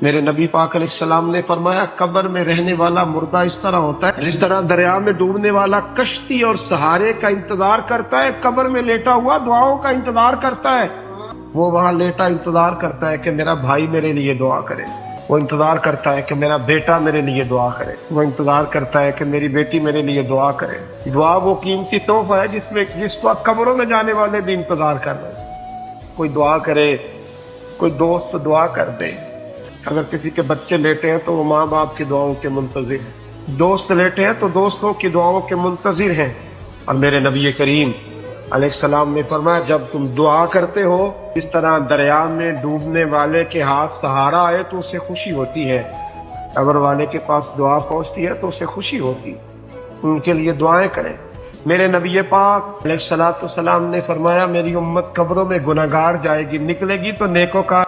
میرے نبی پاک علیہ السلام نے فرمایا قبر میں رہنے والا مردہ اس طرح ہوتا ہے جس طرح دریا میں ڈوبنے والا کشتی اور سہارے کا انتظار کرتا ہے، قبر میں لیٹا ہوا دعاؤں کا انتظار کرتا ہے۔ وہ وہاں لیٹا انتظار کرتا ہے کہ میرا بھائی میرے لیے دعا کرے، وہ انتظار کرتا ہے کہ میرا بیٹا میرے لیے دعا کرے، وہ انتظار کرتا ہے کہ میری بیٹی میرے لیے دعا کرے۔ دعا وہ قیمتی تحفہ ہے جس وقت قبروں میں جانے والے بھی انتظار کر رہے ہیں۔ کوئی دعا کرے، کوئی دوست دعا کر دے۔ اگر کسی کے بچے لیٹے ہیں تو وہ ماں باپ کی دعاؤں کے منتظر ہیں، دوست لیٹے ہیں تو دوستوں کی دعاؤں کے منتظر ہیں۔ اور میرے نبی کریم علیہ السلام نے فرمایا جب تم دعا کرتے ہو اس طرح دریا میں ڈوبنے والے کے ہاتھ سہارا آئے تو اسے خوشی ہوتی ہے، قبر والے کے پاس دعا پہنچتی ہے تو اسے خوشی ہوتی، ان کے لیے دعائیں کریں۔ میرے نبی پاک علیہ السلام نے فرمایا میری امت قبروں میں گناہگار جائے گی، نکلے گی تو نیکوکار